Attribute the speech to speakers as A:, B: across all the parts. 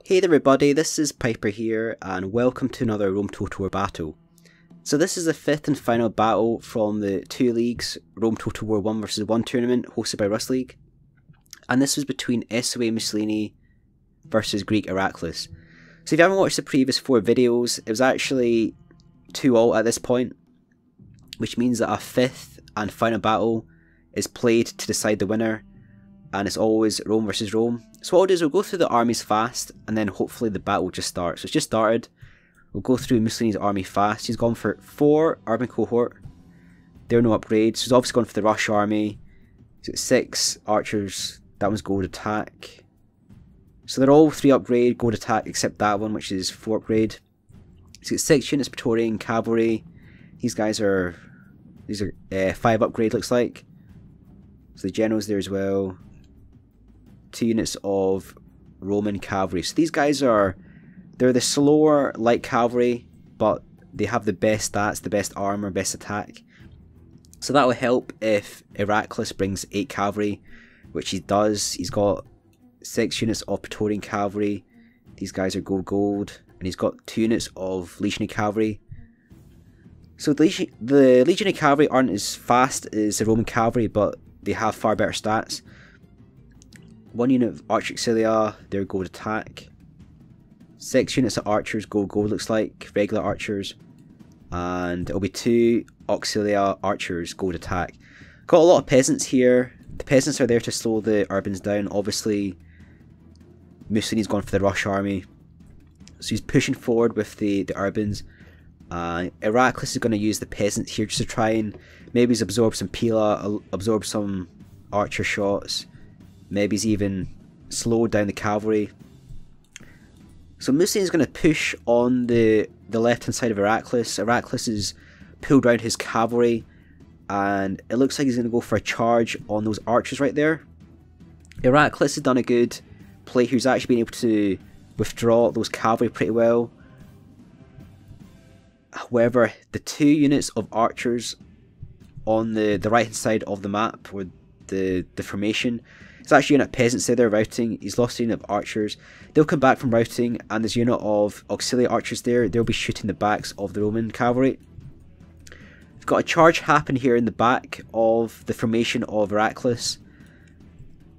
A: Hey there everybody, this is Piper here and welcome to another Rome Total War battle. So this is the fifth and final battle from the two leagues, Rome Total War 1 vs 1 tournament hosted by Rust League. And this was between SoA Moussolini versus GREEK-IRAKLIS. So if you haven't watched the previous 4 videos, it was actually 2-all at this point, which means that a fifth and final battle is played to decide the winner, and it's always Rome versus Rome. So what we'll do is we'll go through the armies fast, and then hopefully the battle will just start. So it's just started. We'll go through Mussolini's army fast. He's gone for 4 urban cohort. There are no upgrades. He's obviously gone for the rush army. He's got 6 archers. That one's gold attack. So they're all 3 upgrade gold attack except that one, which is 4 upgrade. He's got 6 units Praetorian cavalry. These are 5 upgrade looks like. So the general's there as well. 2 units of Roman cavalry. So these guys they're the slower light cavalry, but they have the best stats, the best armor, best attack. So that will help if Iraklis brings 8 cavalry, which he does. He's got 6 units of Praetorian cavalry. These guys are gold, and he's got 2 units of legionary cavalry. So the legionary cavalry aren't as fast as the Roman cavalry, but they have far better stats. 1 unit of Archer Auxilia, their gold attack. 6 units of archers, gold looks like, regular archers. And it'll be 2 Auxilia archers, gold attack. Got a lot of peasants here. The peasants are there to slow the urbans down. Obviously, Mussolini's gone for the rush army. So he's pushing forward with the urbans. Iraklis is going to use the peasants here just to try and maybe absorb some pila, absorb some archer shots. Maybe he's even slowed down the cavalry. So Mussolini's going to push on the left hand side of Iraklis. Iraklis is pulled around his cavalry, and it looks like he's going to go for a charge on those archers right there. Iraklis has done a good play here. He's actually been able to withdraw those cavalry pretty well. However, the 2 units of archers on the right hand side of the map, or the formation, it's actually a unit of peasants there, they're routing. He's lost a unit of archers. They'll come back from routing, and there's a unit of auxiliary archers there. They'll be shooting the backs of the Roman cavalry. We've got a charge happen here in the back of the formation of Iraklis.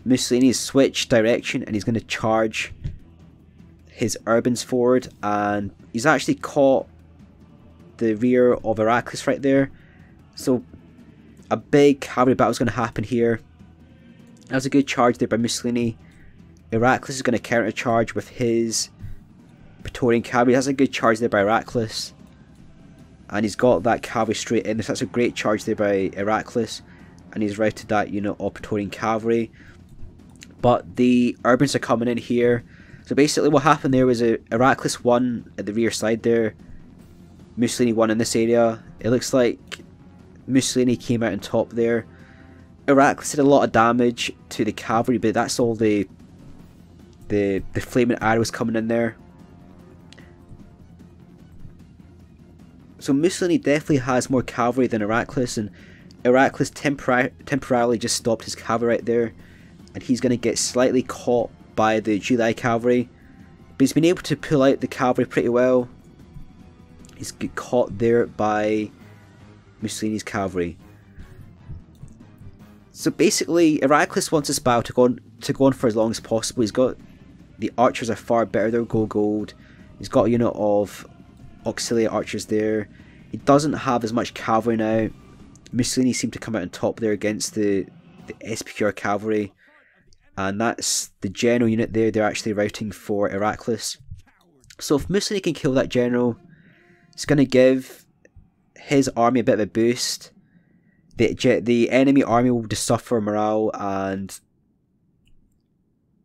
A: Mussolini's switched direction, and he's going to charge his urbans forward, and he's actually caught the rear of Iraklis right there. So a big cavalry battle is going to happen here. That was a good charge there by Mussolini. Iraklis is going to counter charge with his Praetorian cavalry. That's a good charge there by Iraklis. And he's got that cavalry straight in. So that's a great charge there by Iraklis. And he's routed that unit of Praetorian cavalry. But the urbans are coming in here. So basically what happened there was Iraklis won at the rear side there. Mussolini won in this area. It looks like Mussolini came out on top there. Iraklis did a lot of damage to the cavalry, but that's all the flaming arrows coming in there. So Mussolini definitely has more cavalry than Iraklis, and Iraklis temporarily just stopped his cavalry right there, and he's going to get slightly caught by the Julii cavalry, but he's been able to pull out the cavalry pretty well. He's get caught there by Mussolini's cavalry. So basically, Iraklis wants this battle to go on for as long as possible. He's got the archers are far better. They're gold. He's got a unit of auxiliary archers there. He doesn't have as much cavalry now. Mussolini seemed to come out on top there against the SPQR cavalry, and that's the general unit there. They're actually routing for Iraklis. So if Mussolini can kill that general, it's going to give his army a bit of a boost. The enemy army will just suffer morale, and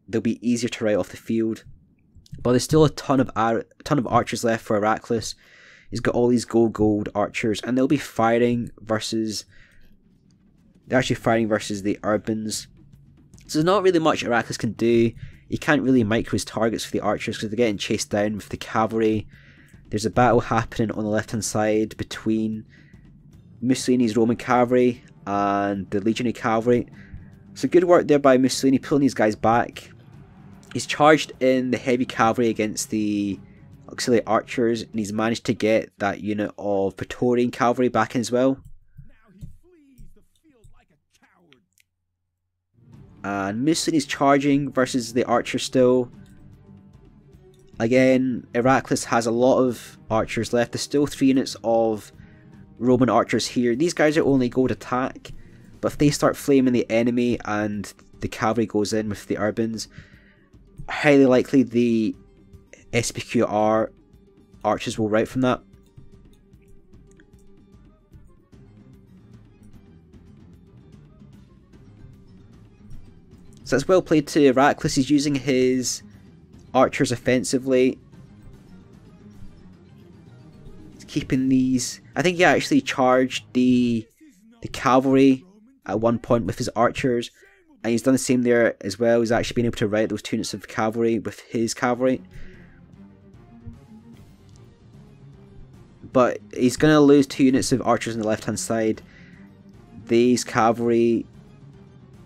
A: they'll be easier to rout off the field. But there's still a ton of archers left for Iraklis. He's got all these gold archers, and they'll be firing versus. They're actually firing versus the urbans. So there's not really much Iraklis can do. He can't really micro his targets for the archers because they're getting chased down with the cavalry. There's a battle happening on the left hand side between Mussolini's Roman cavalry and the legionary cavalry. So good work there by Mussolini pulling these guys back. He's charged in the heavy cavalry against the auxiliary archers, and he's managed to get that unit of Praetorian cavalry back in as well. And Mussolini's charging versus the archers still. Again, Iraklis has a lot of archers left. There's still 3 units of Roman archers here. These guys are only gold attack, but if they start flaming the enemy and the cavalry goes in with the urbans, highly likely the SPQR archers will rout from that. So that's well played to Iraklis. He's using his archers offensively. He's keeping these. I think he actually charged the cavalry at one point with his archers, and he's done the same there as well. He's actually been able to rout those 2 units of cavalry with his cavalry. But he's going to lose 2 units of archers on the left hand side. These cavalry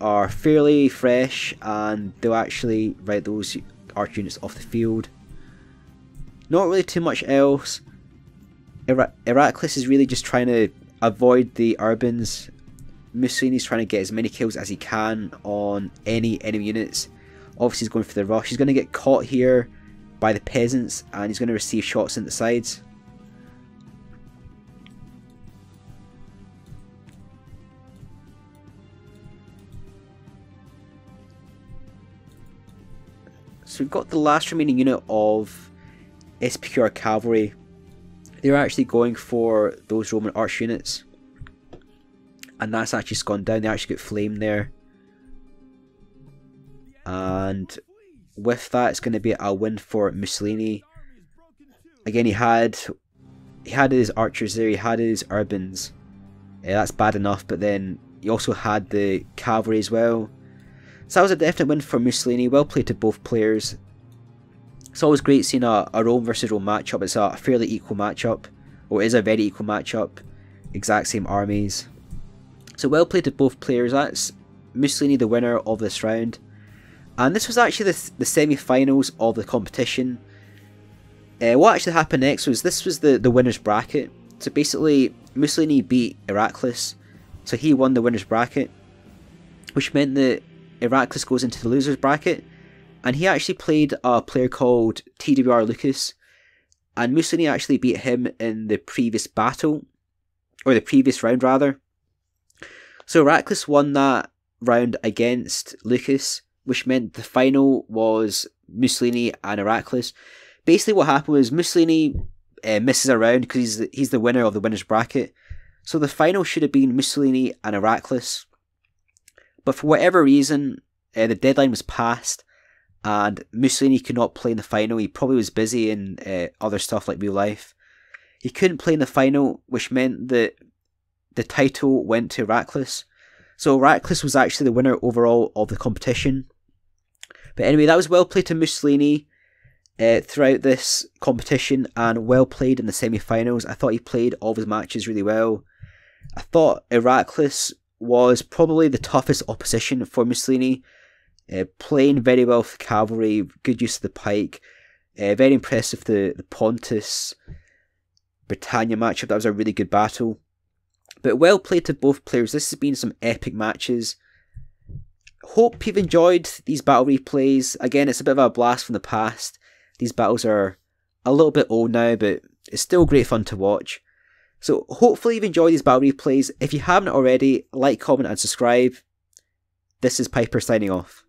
A: are fairly fresh, and they'll actually rout those archer units off the field. Not really too much else. Iraklis is really just trying to avoid the urbans. Mussolini's trying to get as many kills as he can on any enemy units. Obviously he's going for the rush. He's going to get caught here by the peasants, and he's going to receive shots in the sides. So we've got the last remaining unit of SPQR cavalry. They're actually going for those Roman arch units, and that's actually gone down. They actually get flamed there, and with that it's going to be a win for Mussolini. Again, he had his archers there, he had his urbans. That's bad enough, but then he also had the cavalry as well. So that was a definite win for Mussolini. Well played to both players. It's always great seeing a Rome versus Rome matchup. It's a fairly equal matchup, or it is a very equal matchup. Exact same armies. So well played to both players. That's Mussolini the winner of this round. And this was actually the semi-finals of the competition. What actually happened next was this was the winner's bracket. So basically Mussolini beat Iraklis, so he won the winner's bracket, which meant that Iraklis goes into the loser's bracket, and he actually played a player called TWR LukaS, and Mussolini actually beat him in the previous battle, or the previous round rather. So Iraklis won that round against LukaS, which meant the final was Mussolini and Iraklis. Basically what happened was Mussolini misses a round because he's the winner of the winner's bracket, so the final should have been Mussolini and Iraklis. But for whatever reason, the deadline was passed, and Mussolini could not play in the final. He probably was busy in other stuff like real life. He couldn't play in the final, which meant that the title went to Iraklis. So Iraklis was actually the winner overall of the competition. But anyway, that was well played to Mussolini throughout this competition, and well played in the semi-finals. I thought he played all of his matches really well. I thought Iraklis was probably the toughest opposition for Mussolini, playing very well with the cavalry, good use of the pike, very impressive the Pontus Britannia matchup. That was a really good battle, but well played to both players. This has been some epic matches. Hope you've enjoyed these battle replays. Again, it's a bit of a blast from the past. These battles are a little bit old now, but it's still great fun to watch. So hopefully you've enjoyed these battle replays. If you haven't already, like, comment and subscribe. This is Piper signing off.